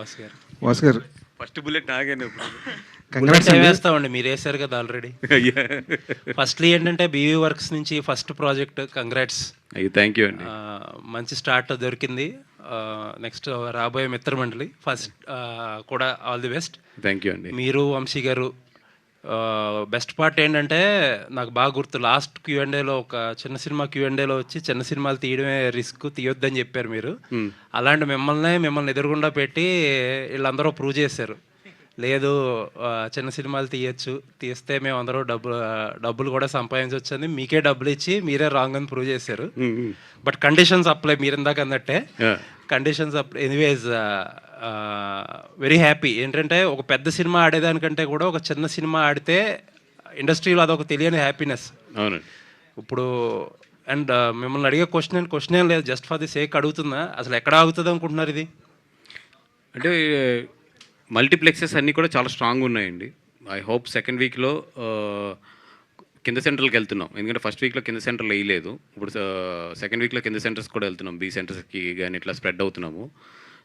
వాసు గారు వాసు గారు first bullet నాగేనే congrats అండి. వేస్తామండి, మీరు వేసారు కదా ఆల్రెడీ. ఫస్ట్లీ ఏంటంటే బీవీ వర్క్స్ నుంచి ఫస్ట్ ప్రాజెక్ట్, కంగ్రాట్స్. అయ్యో థ్యాంక్ యూ అండి. మంచి స్టార్ట్ దొరికింది. నెక్స్ట్ రాబోయే మిత్రమండలి ఫస్ట్ కూడా all the best. Thank you అండి. మీరు వంశీ గారు బెస్ట్ పార్ట్ ఏంటంటే నాకు బాగా గుర్తు, లాస్ట్ క్యూఎండేలో ఒక చిన్న సినిమా క్యూఎండేలో వచ్చి చిన్న సినిమాలు తీయడమే రిస్క్, తీయొద్దని చెప్పారు మీరు. అలాంటి మిమ్మల్ని ఎదురుగుండా పెట్టి వీళ్ళందరూ ప్రూవ్ చేశారు, లేదు చిన్న సినిమాలు తీయచ్చు, తీస్తే మేము అందరూ డబ్బులు కూడా సంపాదించవచ్చు అని మీకే డబ్బులు ఇచ్చి మీరే రాంగ్ అని ప్రూవ్ చేశారు. బట్ కండిషన్స్ అప్లై, మీరు ఇందాక అన్నట్టే conditions apply. Anyways very happy. ఏంటంటే ఒక పెద్ద సినిమా ఆడేదానికంటే కూడా ఒక చిన్న సినిమా ఆడితే ఇండస్ట్రీలో అదొక తెలియని హ్యాపీనెస్. అవునండి. ఇప్పుడు అండ్ మిమ్మల్ని అడిగే క్వశ్చన్ ఏం లేదు, జస్ట్ ఫర్ ది సేక్ అడుగుతున్నా, అసలు ఎక్కడ ఆగుతుంది అనుకుంటున్నారు ఇది? అంటే మల్టీప్లెక్సెస్ అన్నీ కూడా చాలా స్ట్రాంగ్ ఉన్నాయండి. ఐ హోప్ సెకండ్ వీక్లో కింద సెంటర్కి వెళ్తున్నాం, ఎందుకంటే ఫస్ట్ వీక్లో కింద సెంటర్లు వేయలేదు. ఇప్పుడు సెకండ్ వీక్లో కింద సెంటర్స్ కూడా వెళ్తున్నాం, బీ సెంటర్స్కి కానీ ఇట్లా స్ప్రెడ్ అవుతున్నాము.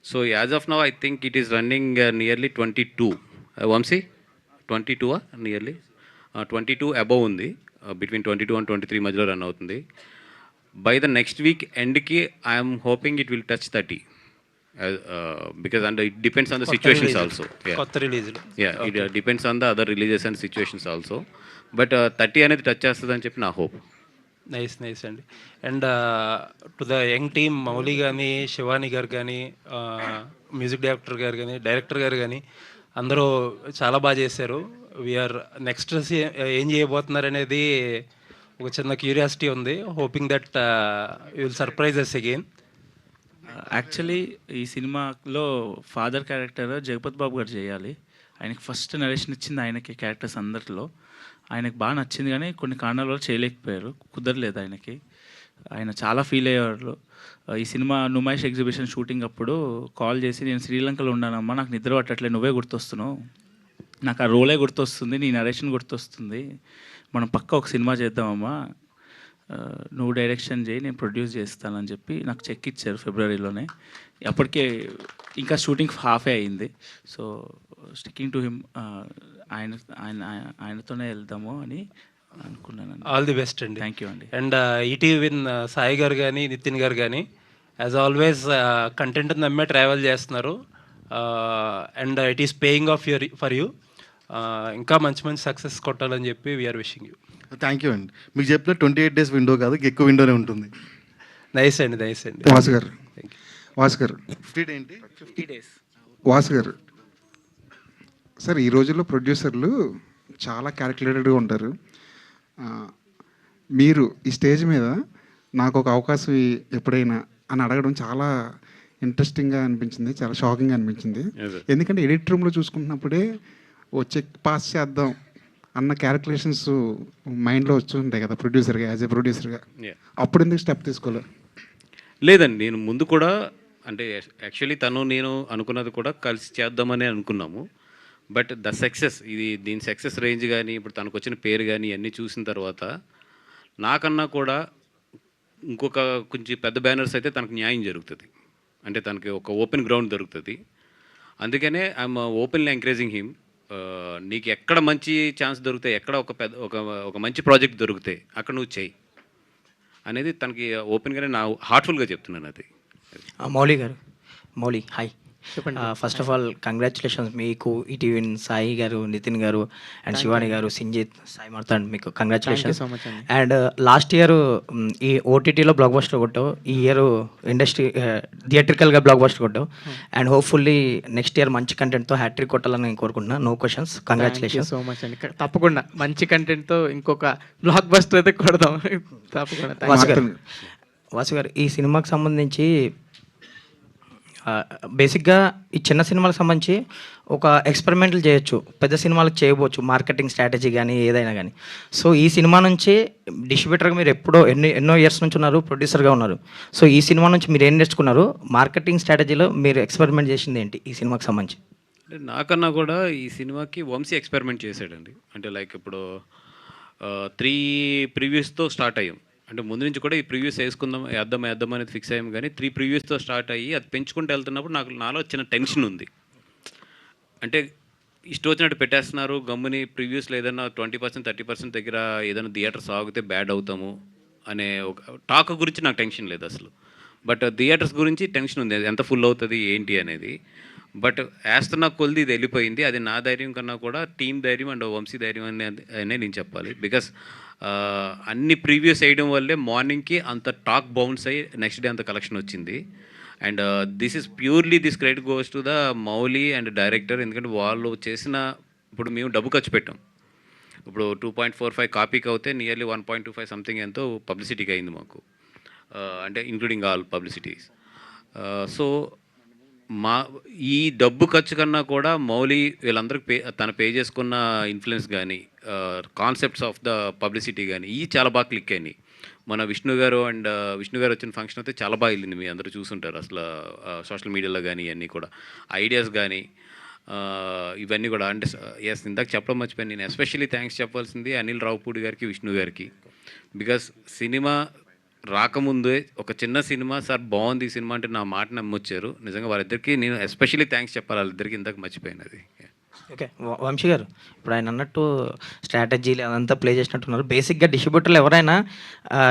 So as of now I think it is running nearly 22. Vamshi 22 nearly 22 above ఉంది, బిట్వీన్ 22 and 23 మధ్యలో రన్ అవుతుంది. బై ద నెక్స్ట్ వీక్ ఎండ్కి I'm hoping it will touch 30. Because and it depends on the situations also. It depends on the other releases and situations also. But 30 అనేది touch చేస్తుందని చెప్పి నా hope. Nice అండి. And to the young team, Mouli కానీ, శివాని గారు కానీ, music director గారు కానీ, డైరెక్టర్ గారు కానీ అందరూ చాలా బాగా చేశారు. వీఆర్ నెక్స్ట్ ఏం చేయబోతున్నారు అనేది ఒక చిన్న క్యూరియాసిటీ ఉంది. Hoping that you will surprise us again. Actually ఈ సినిమాలో ఫాదర్ క్యారెక్టర్ జగపతి బాబు గారు చేయాలి. ఆయనకి ఫస్ట్ నరేషన్ ఇచ్చింది ఆయనకి, క్యారెక్టర్స్ అందరిలో ఆయనకు బాగా నచ్చింది, కానీ కొన్ని కారణాల వల్ల చేయలేకపోయారు, కుదరలేదు ఆయనకి. ఆయన చాలా ఫీల్ అయ్యేవారు. ఈ సినిమా నుమాయిష్ ఎగ్జిబిషన్ షూటింగ్ అప్పుడు కాల్ చేసి, నేను శ్రీలంకలో ఉన్నానమ్మా, నాకు నిద్ర పట్టట్లే, నువ్వే గుర్తొస్తున్నావు, నాకు ఆ రోలే గుర్తొస్తుంది, నీ నరేషన్ గుర్తొస్తుంది, మనం పక్క ఒక సినిమా చేద్దామమ్మా, నువ్వు డైరెక్షన్ చేయి, నేను ప్రొడ్యూస్ చేస్తానని చెప్పి నాకు చెక్ ఇచ్చారు ఫిబ్రవరిలోనే. అప్పటికే ఇంకా షూటింగ్ హాఫే అయింది. సో స్టిక్కింగ్ టు హిమ్, ఆయనతోనే వెళ్దాము అని అనుకున్నాను. ఆల్ ది బెస్ట్ అండి. థ్యాంక్ యూ అండి. అండ్ ఈటీవీ విన్ సాయి గారు కానీ, నితిన్ గారు కానీ యాజ్ ఆల్వేస్ కంటెంట్ నమ్మే ట్రావెల్ చేస్తున్నారు. And it is paying off for you. ఇంకా మంచి సక్సెస్ కొట్టాలని చెప్పి we are wishing you. Thank you అండి. మీకు చెప్పిన 28 days విండో కాదు, ఎక్కువ విండోనే ఉంటుంది. నైస్ అండి. వాసు గారు 50 ఏంటి 50 days. వాసు గారు సార్, ఈ రోజుల్లో ప్రొడ్యూసర్లు చాలా క్యాలిక్యులేటెడ్గా ఉంటారు. మీరు ఈ స్టేజ్ మీద నాకు ఒక అవకాశం ఎప్పుడైనా అని అడగడం చాలా ఇంట్రెస్టింగ్గా అనిపించింది, చాలా షాకింగ్గా అనిపించింది. ఎందుకంటే ఎడిట్ రూమ్లో చూసుకుంటున్నప్పుడే ఓ చెక్ పాస్ చేద్దాం అన్న క్యాలిక్యులేషన్స్ మైండ్లో వచ్చి ఉంటాయి కదా ప్రొడ్యూసర్గా, యాజ్ ఏ ప్రొడ్యూసర్గా. అప్పుడు ఎందుకు స్టెప్ తీసుకోలేదు? లేదండి, నేను ముందు కూడా అంటే యాక్చువల్లీ నేను అనుకున్నది కూడా కలిసి చేద్దామని అనుకున్నాము. బట్ ద సక్సెస్, దీని సక్సెస్ రేంజ్ కానీ, ఇప్పుడు తనకు వచ్చిన పేరు కానీ అన్నీ చూసిన తర్వాత నాకన్నా కూడా ఇంకొక కొంచెం పెద్ద బ్యానర్స్ అయితే తనకు న్యాయం జరుగుతుంది, అంటే తనకి ఒక ఓపెన్ గ్రౌండ్ దొరుకుతుంది. అందుకనే ఐఎమ్ ఓపెన్లీ ఎంకరేజింగ్ హిమ్. నీకు ఎక్కడ మంచి ఛాన్స్ దొరికితే, ఎక్కడ ఒక మంచి ప్రాజెక్ట్ దొరికితే అక్కడ నువ్వు చెయ్యి అనేది తనకి ఓపెన్గానే నా హార్ట్ఫుల్గా చెప్తున్నాను. అది Mouli hi. First of all congratulations మీకు, ఈటీవీ సాయి గారు, నితిన్ గారు అండ్ శివాని గారు, సింజిత్, సాయి మార్తాండ్, మీకు కంగ్రాచులేషన్స్. అండ్ లాస్ట్ ఇయర్ ఈ ఓటీటీలో బ్లాక్ బస్టర్ కొట్టావు, ఈ ఇయర్ ఇండస్ట్రీ థియేట్రికల్గా బ్లాక్ బస్టర్ కొట్టావు. అండ్ హోప్ఫుల్లీ నెక్స్ట్ ఇయర్ మంచి కంటెంట్తో హ్యాట్రిక్ కొట్టాలని నేను కోరుకుంటున్నా. No questions, congratulations. So much అండి. తప్పకుండా మంచి కంటెంట్తో ఇంకొక బ్లాక్ బస్టర్ అయితే కొడదాం తప్పకుండా. వాసు గారు, ఈ సినిమాకి సంబంధించి బేసిక్గా ఈ చిన్న సినిమాలకు సంబంధించి ఒక ఎక్స్పెరిమెంట్లు చేయొచ్చు, పెద్ద సినిమాలకు చేయవచ్చు, మార్కెటింగ్ స్ట్రాటజీ కానీ ఏదైనా కానీ. సో ఈ సినిమా నుంచి డిస్ట్రిబ్యూటర్గా మీరు ఎన్నో ఇయర్స్ నుంచి ఉన్నారు, ప్రొడ్యూసర్గా ఉన్నారు. సో ఈ సినిమా నుంచి మీరు ఏం నేర్చుకున్నారు? మార్కెటింగ్ స్ట్రాటజీలో మీరు ఎక్స్పెరిమెంట్ చేసింది ఏంటి ఈ సినిమాకి సంబంధించి? అంటే నాకన్నా కూడా ఈ సినిమాకి వంశీ ఎక్స్పెరిమెంట్ చేశాడండి. అంటే లైక్ ఇప్పుడు 3 ప్రివ్యూస్తో స్టార్ట్ అయ్యాం. అంటే ముందు నుంచి కూడా ఈ ప్రివ్యూస్ వేద్దాం అనేది ఫిక్స్ అయ్యాం, కానీ 3 ప్రివ్యూస్తో స్టార్ట్ అయ్యి అది పెంచుకుంటూ వెళ్తున్నప్పుడు నాలో చిన్న టెన్షన్ ఉంది. అంటే ఇష్టం వచ్చినట్టు పెట్టేస్తున్నారు గమ్ముని. ప్రివ్యూస్లో ఏదైనా 20% 30% దగ్గర ఏదైనా థియేటర్స్ ఆగితే బ్యాడ్ అవుతాము అనే ఒక టాక్ గురించి నాకు టెన్షన్ లేదు అసలు. బట్ థియేటర్స్ గురించి టెన్షన్ ఉంది, అది ఎంత ఫుల్ అవుతుంది ఏంటి అనేది. బట్ వేస్తున్న కొలిది ఇది వెళ్ళిపోయింది. అది నా ధైర్యం కన్నా కూడా టీం ధైర్యం అండ్ వంశీ ధైర్యం అనే నేను చెప్పాలి. బికాస్ అన్ని ప్రీవియస్ వేయడం వల్లే మార్నింగ్కి అంత టాక్ బౌన్స్ అయ్యి నెక్స్ట్ డే అంత కలెక్షన్ వచ్చింది. And this is purely this credit goes to the Mouli and director. ఎందుకంటే వాళ్ళు చేసిన, ఇప్పుడు మేము డబ్బు ఖర్చు పెట్టాం. ఇప్పుడు 2.45 కాపీకి అవుతే నియర్లీ 1.25 సంథింగ్ ఎంతో పబ్లిసిటీకి అయింది మాకు, అంటే ఇంక్లూడింగ్ ఆల్ పబ్లిసిటీస్. సో ఈ డబ్బు ఖర్చు కన్నా కూడా మౌలి వీళ్ళందరికీ తను పే చేసుకున్న ఇన్ఫ్లుయెన్స్ కానీ, కాన్సెప్ట్స్ ఆఫ్ ద పబ్లిసిటీ కానీ ఇవి చాలా బాగా క్లిక్ అయినాయి. మన విష్ణు గారు వచ్చిన ఫంక్షన్ అయితే చాలా బాగా వెళ్ళింది, మీ అందరూ చూసుంటారు. అసలు సోషల్ మీడియాలో కానీ ఇవన్నీ కూడా ఐడియాస్ కానీ ఇవన్నీ కూడా. అంటే ఎస్, ఇందాక చెప్పడం మర్చిపోయాను, నేను ఎస్పెషల్లీ థ్యాంక్స్ చెప్పాల్సింది అనిల్ రావుపూడి గారికి, విష్ణు గారికి. బికాస్ సినిమా రాకముందే ఒక చిన్న సినిమా సార్ బాగుంది ఈ సినిమా అంటే నా మాట నమ్మొచ్చారు. నిజంగా వాళ్ళిద్దరికీ నేను ఎస్పెషల్లీ థ్యాంక్స్ చెప్పాలి, వాళ్ళిద్దరికి ఇందాక మర్చిపోయినది. ఓకే, వంశీ గారు ఇప్పుడు ఆయన అన్నట్టు స్ట్రాటజీలు అదంతా ప్లే చేసినట్టున్నారు. బేసిక్గా డిస్ట్రిబ్యూటర్లు ఎవరైనా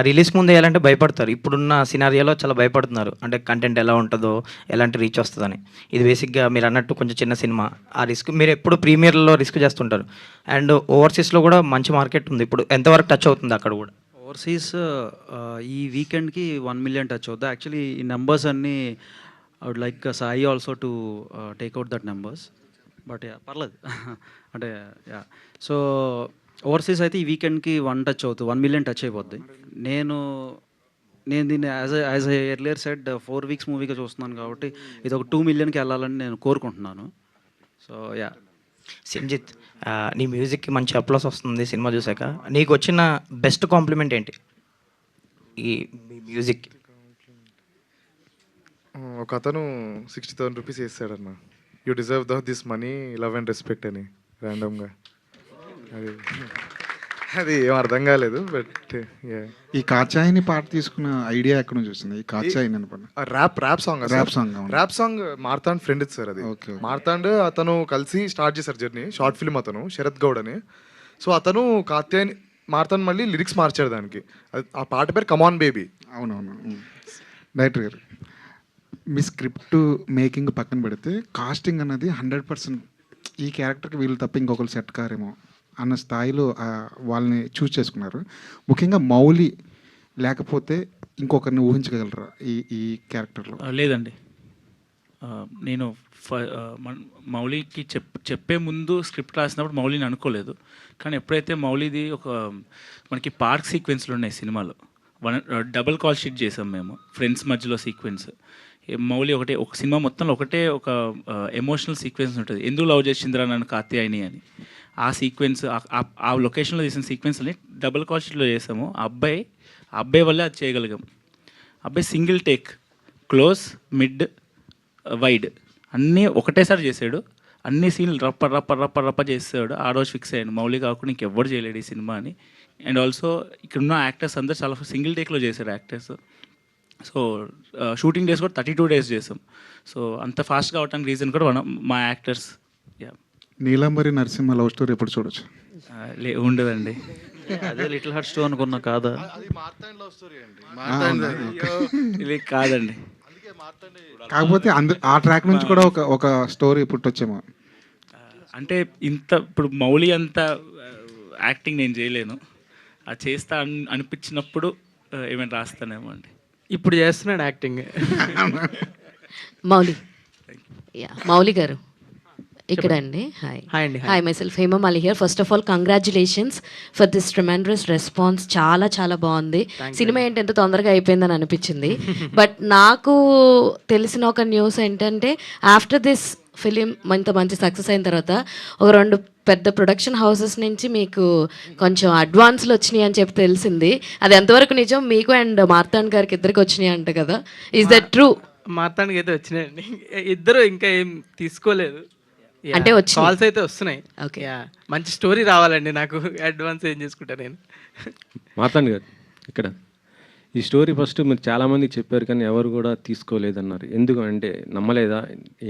రిలీజ్ ముందు వేయాలంటే భయపడతారు. ఇప్పుడున్న సినారియోలో చాలా భయపడుతున్నారు, అంటే కంటెంట్ ఎలా ఉంటుందో, ఎలాంటి రీచ్ వస్తుందని. ఇది బేసిక్గా మీరు అన్నట్టు కొంచెం చిన్న సినిమా, ఆ రిస్క్ మీరు ఎప్పుడు ప్రీమియర్లో రిస్క్ చేస్తుంటారు. అండ్ ఓవర్సీస్లో కూడా మంచి మార్కెట్ ఉంది, ఇప్పుడు ఎంతవరకు టచ్ అవుతుంది అక్కడ కూడా? ఓవర్సీస్ ఈ వీకెండ్కి 1 million టచ్ అవుతుంది. యాక్చువల్లీ ఈ నెంబర్స్ అన్నీ I would like Sai also to take out that numbers. But yeah పర్లేదు అంటే యా. సో ఓవర్సీస్ అయితే ఈ వీకెండ్కి 1 million టచ్ అయిపోద్ది. నేను దీన్ని యాజ్ ఎర్లియర్ సెడ్ 4 weeks మూవీగా చూస్తున్నాను కాబట్టి ఇది ఒక 2 millionకి వెళ్ళాలని నేను కోరుకుంటున్నాను. So yeah. సింజిత్, నీ మ్యూజిక్కి మంచి అప్లాస్ వస్తుంది సినిమా చూసాక. నీకు వచ్చిన బెస్ట్ కాంప్లిమెంట్ ఏంటి ఈ మ్యూజిక్? ఒక అతను 60,000 రూపీస్ వేస్తాడన్న, you deserve this money, love and respect అని ర్యాండమ్గా. అది ఏం అర్థం కాలేదు. బట్ ఈ కాచాయిని పాట తీసుకున్న ఐడియా ఎక్కడ నుంచి వచ్చింది? ఈ కాచాయిని అనుకున్నా ర్యాప్ సాంగ్ అవును. Rap song Martand friend sir. అది Okay. మార్తాండ్ అతను కలిసి స్టార్ట్ చేశారు జర్నీ, షార్ట్ ఫిల్మ్. అతను శరత్ గౌడ్ అని. సో అతను కాత్యాయని మార్తాండ్ మళ్ళీ లిరిక్స్ మార్చాడు దానికి. ఆ పాట పేరు కమాన్ బేబీ. అవునవును. డైరెక్టర్ గారు, మీ స్క్రిప్ట్ మేకింగ్ పక్కన పెడితే కాస్టింగ్ అన్నది 100% ఈ క్యారెక్టర్కి వీళ్ళు తప్ప ఇంకొకరు సెట్ కారేమో అన్న స్థాయిలో వాళ్ళని చూస్ చేసుకున్నారు. ముఖ్యంగా మౌలి లేకపోతే ఇంకొకరిని ఊహించగలరా ఈ క్యారెక్టర్లో? లేదండి, నేను మౌలికి చెప్పే ముందు స్క్రిప్ట్ రాసినప్పుడు మౌలిని అనుకోలేదు. కానీ ఎప్పుడైతే మౌలిది ఒక మనకి పార్క్ సీక్వెన్స్లు ఉన్నాయి సినిమాలో, డబుల్ కాల్ షీట్ చేసాం మేము, ఫ్రెండ్స్ మధ్యలో సీక్వెన్స్. మౌలి ఒక సినిమా మొత్తంలో ఒక ఎమోషనల్ సీక్వెన్స్ ఉంటుంది, ఎందుకు లవ్ చేసిందిరా నన్ను కాత్యాయని అని. ఆ సీక్వెన్స్, ఆ లొకేషన్లో చేసిన సీక్వెన్స్ని డబుల్ కాల్ షీట్లో చేసాము. ఆ అబ్బాయి వల్లే అది చేయగలిగాం. అబ్బాయి single take, close, mid, wide అన్నీ ఒకటేసారి చేసాడు. అన్ని సీన్లు రప్ప చేసాడు. ఆ రోజు ఫిక్స్ అయ్యాను, మౌలి కాకుండా ఇంకెవ్వరు చేయలేడు ఈ సినిమా అని. అండ్ ఆల్సో ఇక్కడున్న యాక్టర్స్ అందరూ చాలా సింగిల్ టేక్లో చేశారు యాక్టర్స్. సో షూటింగ్ డేస్ కూడా 32 days చేసాం. సో అంత ఫాస్ట్గా అవడానికి రీజన్ కూడా మా actors. Neelambari Narasimha love story ఎప్పుడు చూడొచ్చు? ఉండదండి, అదే లిటిల్ హార్ట్స్ 2 అనుకున్నా కాదా? ఇది కాదండి. కాకపోతే ఆ ట్రాక్ నుంచి కూడా ఒక స్టోరీ పుట్టొచ్చేమో. అంటే ఇప్పుడు మౌలి అంత యాక్టింగ్ నేను చేయలేను, అది చేస్తా అనిపించినప్పుడు ఏమైనా రాస్తానేమో అండి. ఇప్పుడు చేస్తున్నాడు యాక్టింగ్. మౌలి గారు ఇక్కడ అండి. Hi myself Hema Mali here. First of all congratulations for this tremendous response. చాలా చాలా బాగుంది. సినిమా ఏంటి ఎంత తొందరగా అయిపోయిందని అనిపించింది. బట్ నాకు తెలిసిన ఒక న్యూస్ ఏంటంటే ఆఫ్టర్ దిస్ ఫిలిం ఇంత మంచి సక్సెస్ అయిన తర్వాత ఒక 2 పెద్ద ప్రొడక్షన్ హౌసెస్ నుంచి మీకు కొంచెం అడ్వాన్స్లు వచ్చినాయి అని చెప్పి తెలిసింది. అది ఎంతవరకు నిజం? మీకు అండ్ మార్తాండ్ గారికి ఇద్దరికి వచ్చినాయి అంట కదా, ఈజ్ దట్ ట్రూ? మార్తాండ్కి అయితే వచ్చినాయండి, ఇద్దరు ఇంకా ఏం తీసుకోలేదు. అంటే వచ్చి కాల్స్ అయితే వస్తున్నాయి. ఓకే, మంచి స్టోరీ రావాలండి, నాకు అడ్వాన్స్ ఏం చేసుకుంటా నేను. మార్తాండ్ గారు, ఇక్కడ ఈ స్టోరీ ఫస్ట్ మీరు చాలామందికి చెప్పారు కానీ ఎవరు కూడా తీసుకోలేదన్నారు. ఎందుకు అంటే నమ్మలేదా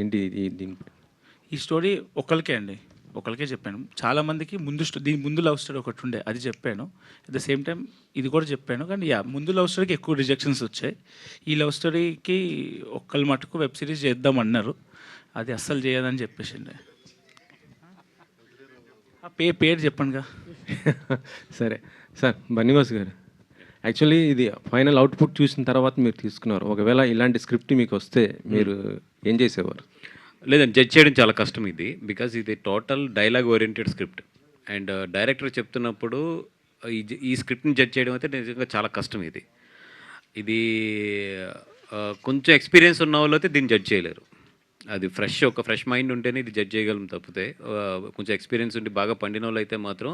ఏంటి దీని? ఈ స్టోరీ ఒకరికే అండి, ఒకరికే చెప్పాను. చాలామందికి దీని ముందు లవ్ స్టోరీ ఒకటి ఉండే, అది చెప్పాను. అట్ ద సేమ్ టైం ఇది కూడా చెప్పాను. కానీ ముందు లవ్ స్టోరీకి ఎక్కువ రిజెక్షన్స్ వచ్చాయి. ఈ లవ్ స్టోరీకి ఒక్కళ్ళు మటుకు వెబ్ సిరీస్ చేద్దామన్నారు, అది అస్సలు చేయదని చెప్పేసిండే. పేరు చెప్పండిగా. సరే సార్, బన్నీవాస్ గారు, యాక్చువల్లీ ఇది ఫైనల్ అవుట్పుట్ చూసిన తర్వాత మీరు తీసుకున్నారు. ఒకవేళ ఇలాంటి స్క్రిప్ట్ మీకు వస్తే మీరు ఏం చేసేవారు? లేదండి, జడ్జ్ చేయడం చాలా కష్టం ఇది. బికాజ్ ఇది total dialogue oriented script. And director చెప్తున్నప్పుడు ఈ స్క్రిప్ట్ని జడ్జ్ చేయడం అయితే నిజంగా చాలా కష్టం. ఇది కొంచెం ఎక్స్పీరియన్స్ ఉన్న వాళ్ళు అయితే దీన్ని జడ్జ్ చేయలేరు. అది ఒక ఫ్రెష్ మైండ్ ఉంటేనే ఇది జడ్జ్ చేయగలం తప్పితే కొంచెం ఎక్స్పీరియన్స్ ఉండి బాగా పండిన వాళ్ళు అయితే మాత్రం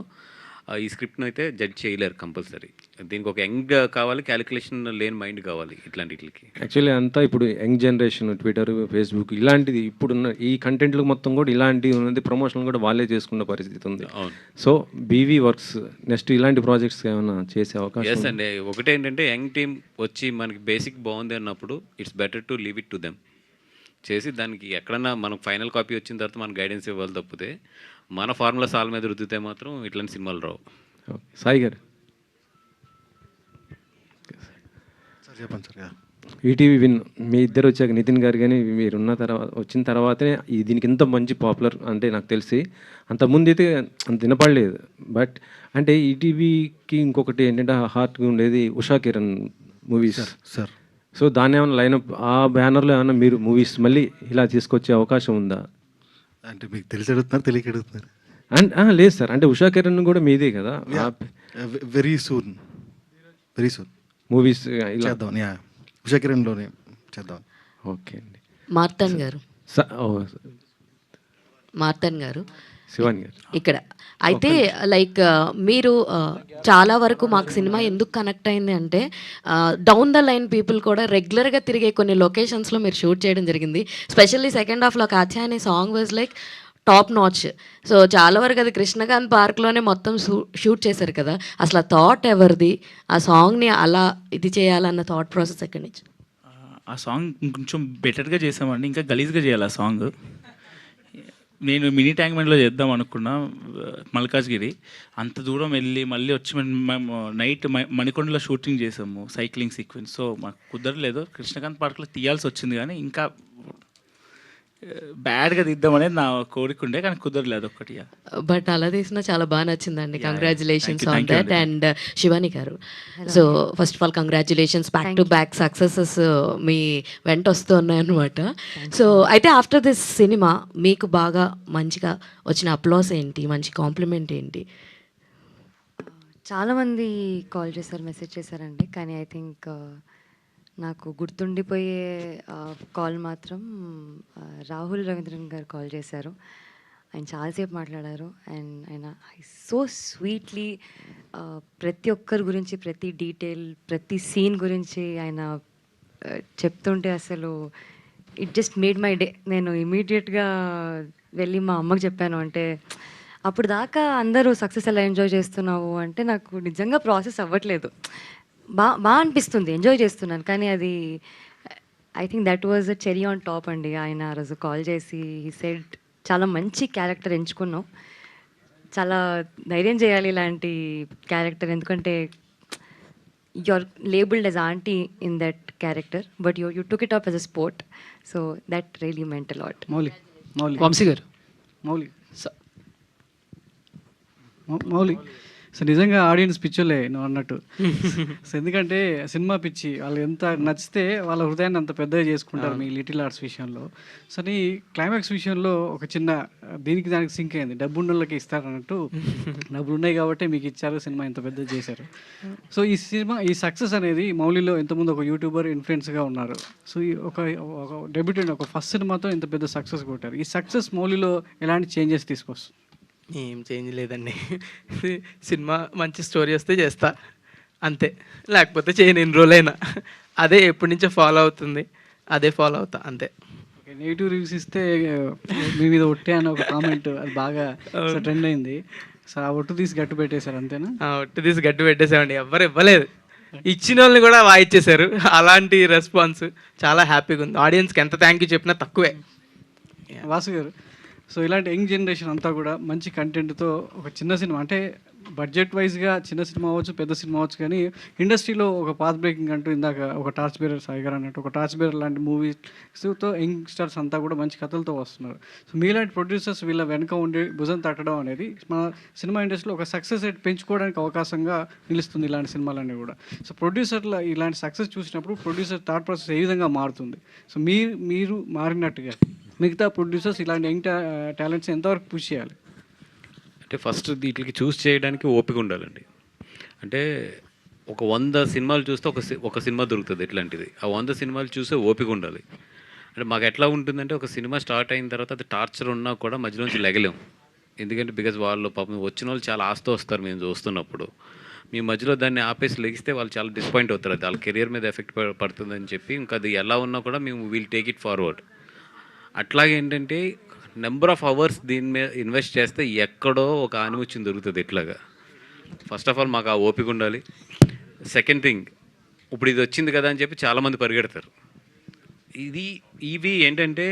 ఈ స్క్రిప్ట్ను అయితే జడ్జ్ చేయలేరు కంపల్సరీ. దీనికి ఒక యంగ్ కావాలి, క్యాలిక్యులేషన్ లేని మైండ్ కావాలి ఇట్లాంటికి. యాక్చువల్లీ అంతా ఇప్పుడు యంగ్ జనరేషన్, ట్విట్టర్, ఫేస్బుక్ ఇలాంటిది ఇప్పుడున్న ఈ కంటెంట్లు మొత్తం కూడా ఇలాంటివి ఉన్నది, ప్రమోషన్ కూడా వాళ్ళే చేసుకున్న పరిస్థితి ఉంది. సో బీవీ వర్క్స్ నెక్స్ట్ ఇలాంటి ప్రాజెక్ట్స్ ఏమైనా చేసే అవకాశం? ఎస్ అండి, ఒకటేంటంటే యంగ్ టీమ్ వచ్చి మనకి బేసిక్ బాగుంది అన్నప్పుడు it's better to leave it to them చేసి దానికి ఎక్కడన్నా మనకు ఫైనల్ కాపీ వచ్చిన తర్వాత మన గైడెన్స్ ఇవ్వాలి తప్పితే మన ఫార్ములా సాల్ మీద రుద్దితే మాత్రం ఇట్లాంటి సినిమాలు రావు. సాయి గారు, చెప్పండి సార్. ఈటీవీ విన్ మీ ఇద్దరు వచ్చాక నితిన్ గారు కానీ మీరు వచ్చిన తర్వాతనే దీనికి ఇంత మంచి పాపులర్ అంటే నాకు తెలిసి అంతకుముందు అయితే అంత వినపడలేదు. బట్ అంటే ఈటీవీకి ఇంకొకటి ఏంటంటే హార్ట్గా ఉండేది Usha Kiran movies sir. So దాన్ని ఏమైనా లైనప్ ఆ బ్యానర్లో ఏమైనా మీరు మూవీస్ మళ్ళీ ఇలా తీసుకొచ్చే అవకాశం ఉందా? అంటే మీకు తెలిసి అడుగుతున్నారు, తెలియక అడుగుతున్నారు? అండ్ లేదు సార్, అంటే ఉషా కిరణ్ కూడా మీదే కదా. వెరీ సూన్ మూవీస్ చేద్దాం, ఉషా కిరణ్లోనే చేద్దాం. ఓకే అండి. మార్తన్ గారు శివాని గారు ఇక్కడ అయితే లైక్ మీరు చాలా వరకు మాకు సినిమా ఎందుకు కనెక్ట్ అయింది అంటే డౌన్ ద లైన్ పీపుల్ కూడా రెగ్యులర్గా తిరిగే కొన్ని లొకేషన్స్లో మీరు షూట్ చేయడం జరిగింది. స్పెషల్లీ సెకండ్ హాఫ్లో కాత్యా అనే song was like top notch. So చాలా వరకు అది కృష్ణకాంత్ పార్క్లోనే మొత్తం షూట్ చేశారు కదా. అసలు ఆ థాట్ ఎవరిది, ఆ సాంగ్ని అలా ఇది చేయాలన్న థాట్ ప్రాసెస్ ఎక్కడి నుంచి? ఆ సాంగ్ కొంచెం బెటర్గా చేసామండి, ఇంకా గలీజ్గా చేయాలి ఆ సాంగ్. నేను మినీ ట్యాంక్మెంట్లో చేద్దాం అనుకున్నా, మల్కాజ్గిరి అంత దూరం వెళ్ళి మళ్ళీ వచ్చి మేము నైట్ మణికొండలో షూటింగ్ చేసాము, సైక్లింగ్ సీక్వెన్స్. సో మాకు కుదరలేదు, కృష్ణకాంత్ పార్క్లో తీయాల్సి వచ్చింది. కానీ ఇంకా బ్యాడ్గా తీద్దామనేది నా కోరిక ఉండే, కానీ కుదరలేదు ఒక్కటి. బట్ అలా తీసినా చాలా బాగా నచ్చిందండి. Congratulations on that. And Shivani garu, so first of all congratulations, back to back successes మీ వెంట వస్తున్నాయి అనమాట. సో అయితే ఆఫ్టర్ దిస్ సినిమా మీకు బాగా మంచిగా వచ్చిన అప్లాస్ ఏంటి, మంచి కాంప్లిమెంట్ ఏంటి? చాలామంది కాల్ చేశారు, మెసేజ్ చేశారండి. కానీ ఐ థింక్ నాకు గుర్తుండిపోయే కాల్ మాత్రం రాహుల్ రవీంద్రన్ గారు కాల్ చేశారు. ఆయన చాలాసేపు మాట్లాడారు. అండ్ ఆయన సో స్వీట్లీ ప్రతి ఒక్కరి గురించి, ప్రతి డీటెయిల్, ప్రతి సీన్ గురించి ఆయన చెప్తుంటే అసలు it just made my day. నేను ఇమీడియట్గా వెళ్ళి మా అమ్మకి చెప్పాను. అంటే అప్పుడు దాకా అందరూ సక్సెస్ ఎలా ఎంజాయ్ చేస్తున్నావు అంటే నాకు నిజంగా ప్రాసెస్ అవ్వట్లేదు. బాగా అనిపిస్తుంది, ఎంజాయ్ చేస్తున్నాను. కానీ అది I think that was a cherry on top అండి. ఆయన ఆ రోజు కాల్ చేసి హీ సెడ్ చాలా మంచి క్యారెక్టర్ ఎంచుకున్నావు, చాలా ధైర్యం చేయాలి ఇలాంటి క్యారెక్టర్, ఎందుకంటే you are labelled as aunty in that character but you took it up as a sport. So that really meant a lot. Vamsi గారు, మౌలి సో నిజంగా ఆడియన్స్ పిచ్చోలే నువ్వు అన్నట్టు. సో ఎందుకంటే సినిమా పిచ్చి వాళ్ళు ఎంత నచ్చితే వాళ్ళ హృదయాన్ని అంత పెద్దగా చేసుకుంటారు మీ లిటిల్ ఆర్ట్స్ విషయంలో. సో నీ క్లైమాక్స్ విషయంలో ఒక చిన్న దానికి సింక్ అయింది, డబ్బు ఉన్నోళ్ళకి ఇస్తారు అన్నట్టు. డబ్బులు ఉన్నాయి కాబట్టి మీకు ఇచ్చారు, సినిమా ఇంత పెద్దగా చేశారు. సో ఈ సినిమా ఈ సక్సెస్ అనేది మౌలిలో ఎంతమంది ఒక యూట్యూబర్ ఇన్ఫ్లుయెన్స్గా ఉన్నారు. సో ఈ ఒక డెబ్యూటెంట్ ఒక ఫస్ట్ సినిమాతో ఇంత పెద్ద సక్సెస్ కొట్టారు. ఈ సక్సెస్ మౌలిలో ఎలాంటి చేంజెస్ తీసుకొస్తుంది? ఏం చేంజ్ లేదండి. సినిమా మంచి స్టోరీ వస్తే చేస్తా అంతే, లేకపోతే చేయను ఎన్ని రోజులైనా. అదే ఎప్పటి నుంచో ఫాలో అవుతుంది, అదే ఫాలో అవుతా అంతే. నెగిటివ్ రివ్యూస్ ఇస్తే మీ మీద ఒట్టే అని ఒక కామెంట్ అది బాగా ట్రెండ్ అయింది. సో ఆ ఒట్టు తీసి గట్టు పెట్టేశారు అంతేనా? ఒట్టు తీసి గట్టు పెట్టేసామండి, ఎవ్వరు ఇవ్వలేదు, ఇచ్చిన వాళ్ళని కూడా వాయిచ్చేశారు. అలాంటి రెస్పాన్స్ చాలా హ్యాపీగా ఉంది. ఆడియన్స్కి ఎంత థ్యాంక్ యూ చెప్పినా తక్కువే. వాసు గారు, సో ఇలాంటి యంగ్ జనరేషన్ అంతా కూడా మంచి కంటెంట్తో ఒక చిన్న సినిమా అంటే బడ్జెట్ వైజ్గా చిన్న సినిమా అవ్వచ్చు, పెద్ద సినిమా అవ్వచ్చు, కానీ ఇండస్ట్రీలో ఒక పాత్ బ్రేకింగ్ అంటూ ఇందాక ఒక టార్చ్ బేరర్ సాయి గారు అన్నట్టు ఒక టార్చ్ బేరర్ లాంటి మూవీస్తో యంగ్స్టర్స్ అంతా కూడా మంచి కథలతో వస్తున్నారు. సో మీలాంటి ప్రొడ్యూసర్స్ వీళ్ళ వెనక ఉండి భుజం తట్టడం అనేది మన సినిమా ఇండస్ట్రీలో ఒక సక్సెస్ రేట్ పెంచుకోవడానికి అవకాశంగా నిలుస్తుంది ఇలాంటి సినిమాలన్నీ కూడా. సో ప్రొడ్యూసర్ల ఇలాంటి సక్సెస్ చూసినప్పుడు ప్రొడ్యూసర్ థాట్ ప్రాసెస్ ఏ విధంగా మారుతుంది? సో మీరు మారినట్టుగా మిగతా ప్రొడ్యూసర్స్ ఇలాంటి యంగ్ టాలెంట్స్ ఎంతవరకు పుష్ చేయాలి? అంటే ఫస్ట్ వీటికి చూస్ చేయడానికి ఓపిక ఉండాలండి. అంటే ఒక 100 సినిమాలు చూస్తే ఒక సినిమా దొరుకుతుంది ఇట్లాంటిది. ఆ 100 సినిమాలు చూసే ఓపిక ఉండాలి. అంటే మాకు ఎట్లా ఉంటుందంటే ఒక సినిమా స్టార్ట్ అయిన తర్వాత అది టార్చర్ ఉన్నా కూడా మధ్యలోంచి లెగలేం. ఎందుకంటే బికాజ్ వాళ్ళు పాపం వచ్చిన వాళ్ళు చాలా ఆస్తి వస్తారు మేము చూస్తున్నప్పుడు. మీ మధ్యలో దాన్ని ఆపేసి లెగిస్తే వాళ్ళు చాలా డిసప్పాయింట్ అవుతారు. అది వాళ్ళ కెరియర్ మీద ఎఫెక్ట్ పడుతుందని చెప్పి ఇంకా అది ఎలా ఉన్నా కూడా మేము విల్ టేక్ ఇట్ ఫార్వర్డ్. అట్లాగే ఏంటంటే నెంబర్ ఆఫ్ అవర్స్ దీని మీద ఇన్వెస్ట్ చేస్తే ఎక్కడో ఒక ఆనిముత్యం దొరుకుతుంది ఇట్లాగా. ఫస్ట్ ఆఫ్ ఆల్ మాకు ఆ ఓపిక ఉండాలి. సెకండ్ థింగ్, ఇప్పుడు ఇది వచ్చింది కదా అని చెప్పి చాలామంది పరిగెడతారు. ఇవి ఏంటంటే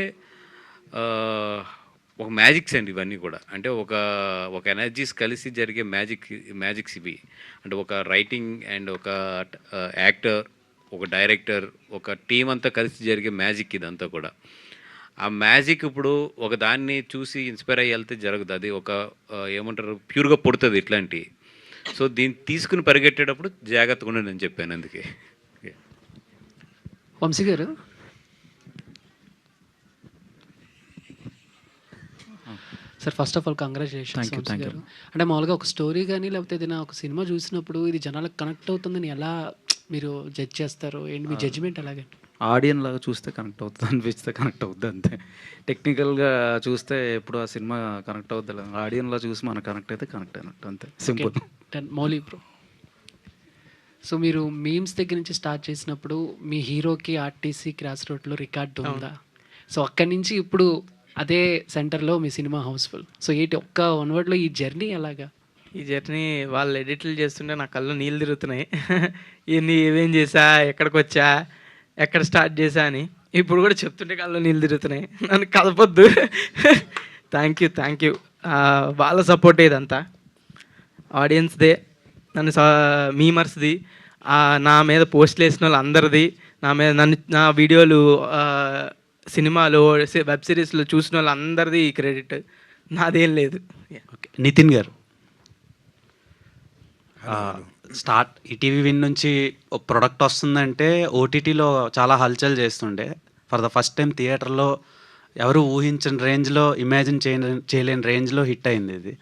ఒక మ్యాజిక్స్ అండి ఇవన్నీ కూడా. అంటే ఒక ఎనర్జీస్ కలిసి జరిగే మ్యాజిక్స్ ఇవి. అంటే ఒక రైటింగ్ అండ్ ఒక యాక్టర్, ఒక డైరెక్టర్, ఒక టీం అంతా కలిసి జరిగే మ్యాజిక్ ఇదంతా కూడా. ఆ మ్యాజిక్ ఇప్పుడు ఒక దాన్ని చూసి ఇన్స్పైర్ అయ్యి వెళ్తే జరగదు. అది ఒక ఏమంటారు ప్యూర్గా పుడుతుంది ఇట్లాంటి. సో దీన్ని తీసుకుని పరిగెట్టేటప్పుడు జాగ్రత్తగా ఉండండి అని చెప్పాను. అందుకే వంశీ గారు, sir first of all congratulations Vamsi గారు. అంటే మామూలుగా ఒక స్టోరీ కానీ లేకపోతే ఏదైనా ఒక సినిమా చూసినప్పుడు ఇది జనాలకు కనెక్ట్ అవుతుందని ఎలా మీరు జడ్జ్ చేస్తారు? ఏంటి మీ జడ్జిమెంట్ అలాగే? ఆడియన్ లాగా చూస్తే కనెక్ట్ అవుతుంది, అనిపిస్తే కనెక్ట్ అవుద్ది అంతే. టెక్నికల్గా చూస్తే ఎప్పుడు ఆ సినిమా కనెక్ట్ అవుద్ది. ఆడియన్లా చూసి మనకు కనెక్ట్ అయితే కనెక్ట్ అయినట్టు అంతే, సింపుల్. మౌలి బ్రో, సో మీరు మీమ్స్ దగ్గర నుంచి స్టార్ట్ చేసినప్పుడు మీ హీరోకి ఆర్టీసీ క్రాస్ రోడ్లో రికార్డు ఉందా? సో అక్కడి నుంచి ఇప్పుడు అదే సెంటర్లో మీ సినిమా హౌస్ఫుల్. సో ఒక్క వన్ వర్డ్లో ఈ జర్నీ ఎలాగా? ఈ జర్నీ వాళ్ళు ఎడిట్లు చేస్తుంటే నా కళ్ళు నీళ్ళు తిరుగుతున్నాయి. ఇవన్నీ ఏమేం చేసా, ఎక్కడికి వచ్చా, ఎక్కడ స్టార్ట్ చేశా అని ఇప్పుడు కూడా చెప్తుంటే కళ్ళు నీళ్ళు తిరుగుతున్నాయి. నన్ను కలపొద్దు. Thank you. వాళ్ళ సపోర్ట్ ఇదంతా, ఆడియన్స్దే, నన్ను మీమర్స్ది, నా మీద పోస్టులు వేసిన వాళ్ళు అందరిది, నా వీడియోలు సినిమాలు వెబ్ సిరీస్లో చూసిన వాళ్ళు అందరిది క్రెడిట్, నాదేం లేదు. నితిన్ గారు, ఈటీవీ విన్ నుంచి ఒక ప్రొడక్ట్ వస్తుందంటే ఓటీటీలో చాలా హల్చల్ చేస్తుండే. ఫర్ ద ఫస్ట్ టైం థియేటర్లో ఎవరు ఊహించని రేంజ్లో, ఇమాజిన్ చేయలేని రేంజ్లో హిట్ అయింది ఇది.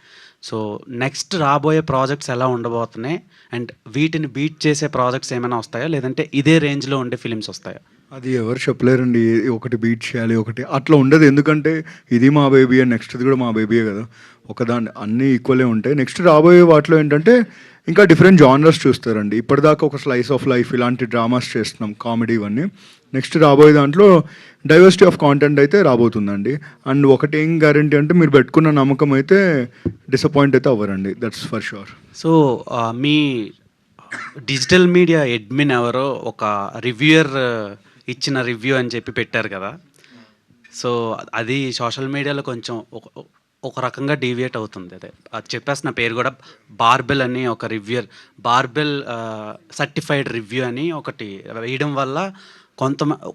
సో నెక్స్ట్ రాబోయే ప్రాజెక్ట్స్ ఎలా ఉండబోతున్నాయి, అండ్ వీటిని బీట్ చేసే ప్రాజెక్ట్స్ ఏమైనా వస్తాయా, లేదంటే ఇదే రేంజ్లో ఉండే ఫిలిమ్స్ వస్తాయా? అది ఎవరు చెప్పలేరండి. ఒకటి బీట్ చేయాలి, ఒకటి అట్లా ఉండదు. ఎందుకంటే ఇది మా బేబీ అండ్ నెక్స్ట్ కూడా మా బేబీయే కదా. ఒకదాన్ని అన్నీ ఈక్వలే ఉంటాయి. నెక్స్ట్ రాబోయే వాటిలో ఏంటంటే ఇంకా డిఫరెంట్ జానర్స్ చూస్తారండి. ఇప్పటిదాకా ఒక స్లైస్ ఆఫ్ లైఫ్ ఇలాంటి డ్రామాస్ చేస్తున్నాం, కామెడీ ఇవన్నీ. నెక్స్ట్ రాబోయే దాంట్లో డైవర్సిటీ ఆఫ్ కాంటెంట్ అయితే రాబోతుందండి. అండ్ ఒకటి ఏం గ్యారంటీ అంటే మీరు పెట్టుకున్న నమ్మకం అయితే డిసప్పాయింట్ అయితే అవ్వరండి, దట్స్ ఫర్ షూర్. సో మీ డిజిటల్ మీడియా అడ్మిన్ ఎవరో ఒక రివ్యూయర్ ఇచ్చిన రివ్యూ అని చెప్పి పెట్టారు కదా. సో అది సోషల్ మీడియాలో కొంచెం ఒక రకంగా డీవియేట్ అవుతుంది. అదే అది చెప్పేసిన పేరు కూడా బార్బెల్ అని ఒక రివ్యూయర్, బార్బెల్ సర్టిఫైడ్ రివ్యూ అని ఒకటి వేయడం వల్ల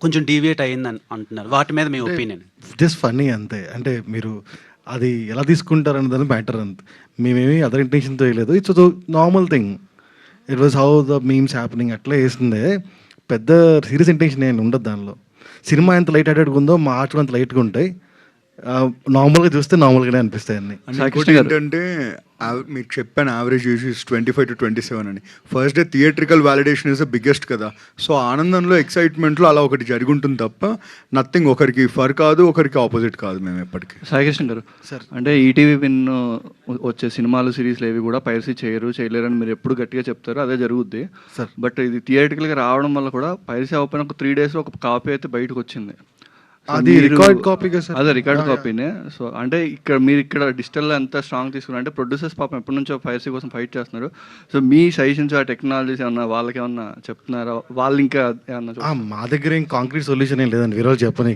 కొంచెం డీవియేట్ అయ్యిందని అంటున్నారు. వాటి మీద మీ ఒపీనియన్? జస్ట్ ఫన్నీ అంతే. అంటే మీరు అది ఎలా తీసుకుంటారన్న దాని మ్యాటర్ అంతే. మేమేమి అదర్ ఇంటెన్షన్తో వేయలేదు. It's normal thing. It was how the memes happening అట్లా వేసిందే. పెద్ద సీరియస్ ఇంటెన్షన్ ఏమి ఉండదు దానిలో. సినిమా ఎంత లైట్ హార్టెడ్గా ఉందో మా ఆర్ట్ అంత లైట్గా ఉంటాయి. నార్మల్గా చూస్తే నార్మల్గానే అనిపిస్తాయి అన్ని. ఏంటంటే మీకు చెప్పాను యావరేజ్ యూజ్ 25 to 27 అని. First day theatrical validation is the biggest కదా. సో ఆనందంలో, ఎక్సైట్మెంట్లో అలా ఒకటి జరిగి ఉంటుంది తప్ప నథింగ్ ఒకరికి ఫర్ కాదు, ఒకరికి ఆపోజిట్ కాదు. మేము ఎప్పటికీ సాయికృష్ణ గారు, సార్ అంటే ఈటీవీ విన్ వచ్చే సినిమాలు, సిరీస్లు ఏవి కూడా పైరసీ చేయలేరని మీరు ఎప్పుడు గట్టిగా చెప్తారు, అదే జరుగుద్ది సార్. బట్ ఇది థియేట్రికల్గా రావడం వల్ల కూడా పైరసీ అవ్వకపోయినా ఒక 3 days ఒక కాపీ అయితే బయటకు వచ్చింది. అది రికార్డ్ కాపీ కదా సార్? అదే రికార్డ్ కాపీనే. సో అంటే మీరు డిజిటల్లో ఎంత స్ట్రాంగ్ తీసుకున్నారు అంటే ప్రొడ్యూసర్స్ పాపం ఎప్పటి నుంచో పైరసీ కోసం ఫైట్ చేస్తున్నారు. సో మీ సజెషన్స్ ఆ టెక్నాలజీస్ ఏమన్నా వాళ్ళకి ఏమన్నా చెప్తున్నారా? వాళ్ళు ఇంకా ఏమన్నా మా దగ్గర ఏం కాంక్రీట్ సొల్యూషన్ ఏం లేదండి విరోజు చెప్పని.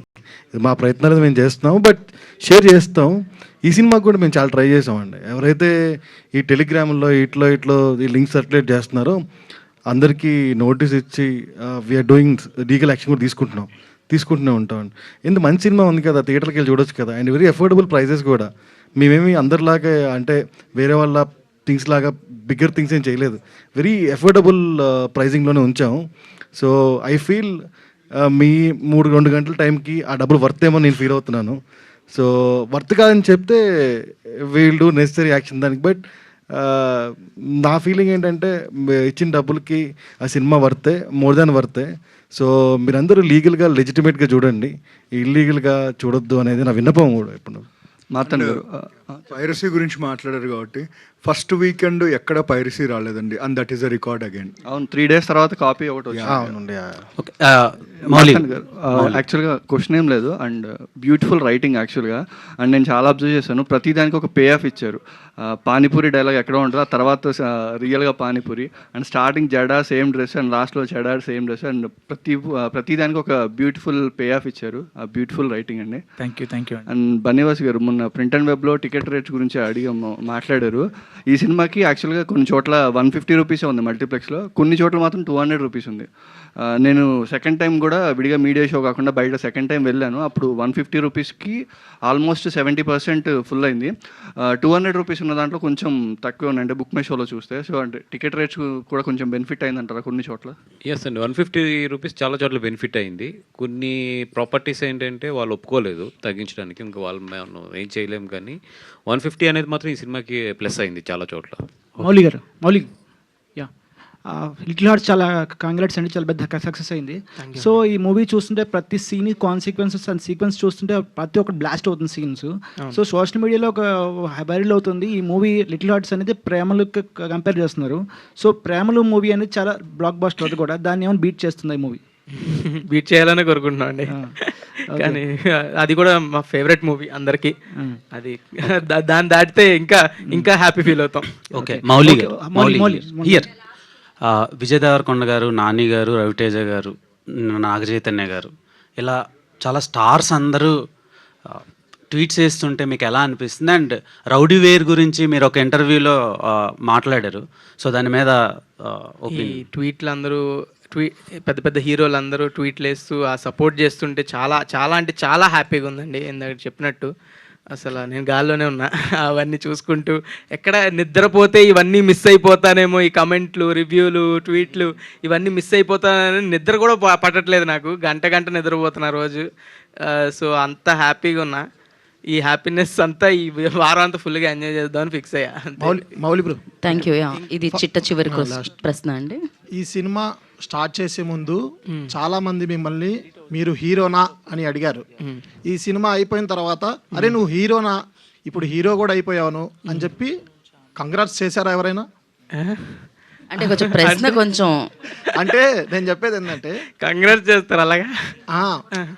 మా ప్రయత్నాలు మేము చేస్తున్నాం, బట్ షేర్ చేస్తాం. ఈ సినిమాకి కూడా మేము చాలా ట్రై చేసామండి. ఎవరైతే ఈ టెలిగ్రామ్లో ఇట్లో ఈ లింక్ సర్క్యులేట్ చేస్తున్నారో అందరికీ నోటీస్ ఇచ్చి వీఆర్ డూయింగ్ లీగల్ యాక్షన్ కూడా తీసుకుంటూనే ఉంటామండి. ఎందుకు మంచి సినిమా ఉంది కదా, థియేటర్కి వెళ్ళి చూడొచ్చు కదా, అండ్ వెరీ అఫోర్డబుల్ ప్రైజెస్ కూడా. మేమేమి అందరిలాగా అంటే వేరే వాళ్ళ థింగ్స్ లాగా బిగ్గర్ థింగ్స్ ఏం చేయలేదు, వెరీ అఫోర్డబుల్ ప్రైజింగ్లోనే ఉంచాము. సో ఐ ఫీల్ మీ 3-2 గంటల టైంకి ఆ డబ్బులు వర్త్ ఏమో నేను ఫీల్ అవుతున్నాను. సో వర్త్ కాదని చెప్తే వీల్ డూ నెసరీ యాక్షన్ దానికి. బట్ నా ఫీలింగ్ ఏంటంటే ఇచ్చిన డబ్బులకి ఆ సినిమా వర్తే, మోర్ దాన్ వర్తే. సో మీరందరూ లీగల్గా లెజిటిమేట్గా చూడండి, ఇల్లీగల్గా చూడొద్దు అనేది నా విన్నపం కూడా. ఇప్పుడు మార్తన్ గారు పైరసీ గురించి మాట్లాడారు కాబట్టి ఫస్ట్ వీకెండ్ ఎక్కడ పైరసీ రాలేదండి, and that is a record again. అవును, 3 days తర్వాత కాపీ ఒకటి వచ్చింది. అవునండి. మార్తన్ గారు యాక్చువల్గా క్వశ్చన్ ఏం లేదు, అండ్ బ్యూటిఫుల్ రైటింగ్ యాక్చువల్గా. అండ్ నేను చాలా అబ్జర్వ్ చేశాను, ప్రతి దానికి ఒక పే ఆఫ్ ఇచ్చారు. పానీపూరి డైలాగ్ ఎక్కడో ఉంటుంది, ఆ తర్వాత రియల్గా పానీపూరి, అండ్ స్టార్టింగ్ జడా సేమ్ డ్రెస్, అండ్ లాస్ట్లో జడా సేమ్ డ్రెస్, అండ్ ప్రతి దానికి ఒక బ్యూటిఫుల్ పే ఆఫ్ ఇచ్చారు. ఆ బ్యూటిఫుల్ రైటింగ్ అండి. Thank you. అండ్ బన్నీవాస్ గారు మొన్న ప్రింట్ అండ్ వెబ్లో టికెట్ రేట్స్ గురించి మాట్లాడారు. ఈ సినిమాకి యాక్చువల్గా కొన్ని చోట్ల 150 రూపీసే ఉంది మల్టీప్లెక్స్లో, కొన్ని చోట్ల మాత్రం 200 రూపీస్ ఉంది. నేను సెకండ్ టైం కూడా విడిగా మీడియా షో కాకుండా బయట సెకండ్ టైం వెళ్ళాను, అప్పుడు 150 రూపీస్కి ఆల్మోస్ట్ 70% ఫుల్ అయింది. 200 రూపీస్ ఉన్న దాంట్లో కొంచెం తక్కువ ఉన్నాయి, అంటే బుక్ మై షోలో చూస్తే. సో అంటే టికెట్ రేట్స్ కూడా కొంచెం బెనిఫిట్ అయిందంటారా కొన్ని చోట్ల? ఎస్ అండి, 150 రూపీస్ చాలా చోట్ల బెనిఫిట్ అయింది. కొన్ని ప్రాపర్టీస్ ఏంటంటే వాళ్ళు ఒప్పుకోలేదు తగ్గించడానికి, ఇంకా వాళ్ళు మనం ఏం చేయలేము. కానీ 150 అనేది మాత్రం ఈ సినిమాకి ప్లస్ అయింది చాలా చోట్ల. మౌలి గారు యా, లిటిల్ హార్ట్స్ చాలా కాంగ్రాట్స్ అండి, చాలా పెద్ద సక్సెస్ అయింది. సో ఈ మూవీ చూస్తుంటే ప్రతి సీన్ కాన్సిక్వెన్సెస్ అండ్ సీక్వెన్స్ చూస్తుంటే ప్రతి ఒక్కటి బ్లాస్ట్ అవుతుంది సీన్స్. సో సోషల్ మీడియాలో ఒక వైరల్ అవుతుంది ఈ మూవీ లిటిల్ హార్ట్స్ అనేది ప్రేమలు కంపేర్ చేస్తున్నారు. సో ప్రేమలు మూవీ అనేది చాలా బ్లాక్ బస్టర్ అది కూడా, దాన్ని ఏమైనా బీట్ చేస్తుంది ఈ మూవీ? బీట్ చేయాలని కోరుకుంటున్నాం అండి, కానీ అది కూడా మా ఫేవరెట్ మూవీ అందరికి. అది దాన్ని దాటితే ఇంకా హ్యాపీ ఫీల్ అవుతాం. Okay, Mouli here. విజయ్ దేవరకొండ గారు, నాని గారు, రవితేజ గారు, నాగ చైతన్య గారు, ఇలా చాలా స్టార్స్ అందరూ ట్వీట్స్ చేస్తుంటే మీకు ఎలా అనిపిస్తుంది? అండ్ రౌడీ వేర్ గురించి మీరు ఒక ఇంటర్వ్యూలో మాట్లాడారు, సో దాని మీద ఈ ట్వీట్లు అందరూ పెద్ద పెద్ద హీరోలు అందరూ ట్వీట్లు వేస్తూ ఆ సపోర్ట్ చేస్తుంటే చాలా హ్యాపీగా ఉందండి. ఇందాక చెప్పినట్టు అసలు నేను గాల్లోనే ఉన్నా అవన్నీ చూసుకుంటూ. ఎక్కడ నిద్రపోతే ఇవన్నీ మిస్ అయిపోతానేమో, ఈ కమెంట్లు, రివ్యూలు, ట్వీట్లు ఇవన్నీ మిస్ అయిపోతానని నిద్ర కూడా పట్టట్లేదు నాకు. గంట నిద్రపోతున్నా రోజు. సో అంత హ్యాపీగా ఉన్నా. ఈ హ్యాపీనెస్ అంతా ఈ వారం అంతా ఫుల్గా ఎంజాయ్ చేద్దామని ఫిక్స్ అయ్యా. Mouli bro, thank you. ఇది చివరి ప్రశ్న అండి. ఈ సినిమా స్టార్ట్ చేసే ముందు చాలా మంది మిమ్మల్ని మీరు హీరోనా అని అడిగారు. ఈ సినిమా అయిపోయిన తర్వాత అరే నువ్వు హీరోనా, ఇప్పుడు హీరో కూడా అయిపోయావును అని చెప్పి కంగ్రాట్స్ చేశారా ఎవరైనా? అంటే కొంచెం ప్రశ్న కొంచెం అంటే నేను చెప్పేది ఏంటంటే కంగ్రాట్స్ చేస్తారు అలాగా.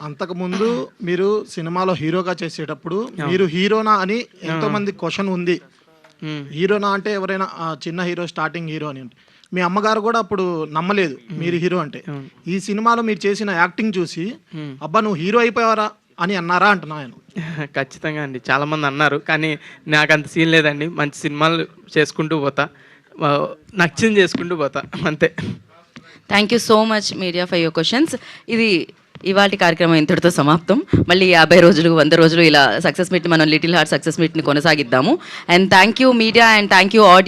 అంతకు ముందు మీరు సినిమాలో హీరోగా చేసేటప్పుడు మీరు హీరోనా అని ఎంతో మంది క్వశ్చన్ ఉంది. హీరోనా అంటే ఎవరైనా చిన్న హీరో, స్టార్టింగ్ హీరో అని. మీ అమ్మగారు కూడా అప్పుడు నమ్మలేదు మీరు హీరో అంటే. ఈ సినిమాలో మీరు చేసిన యాక్టింగ్ చూసి అబ్బా నువ్వు హీరో అయిపోయావరా అని అన్నారా అంటున్నా నేను. ఖచ్చితంగా అండి, చాలామంది అన్నారు, కానీ నాకు అంత సీన్ లేదండి. మంచి సినిమాలు చేసుకుంటూ పోతా, నచ్చింది చేసుకుంటూ పోతా, అంతే. Thank you so much media for your questions. ఇది ఇవాళ కార్యక్రమం ఇంతటితో సమాప్తం. మళ్ళీ 50 రోజులు 100 రోజులు ఇలా సక్సెస్ మీట్, మనం లిటిల్ హార్ట్ సక్సెస్ మీట్ని కొనసాగిద్దాము. And thank you media, and thank you audience.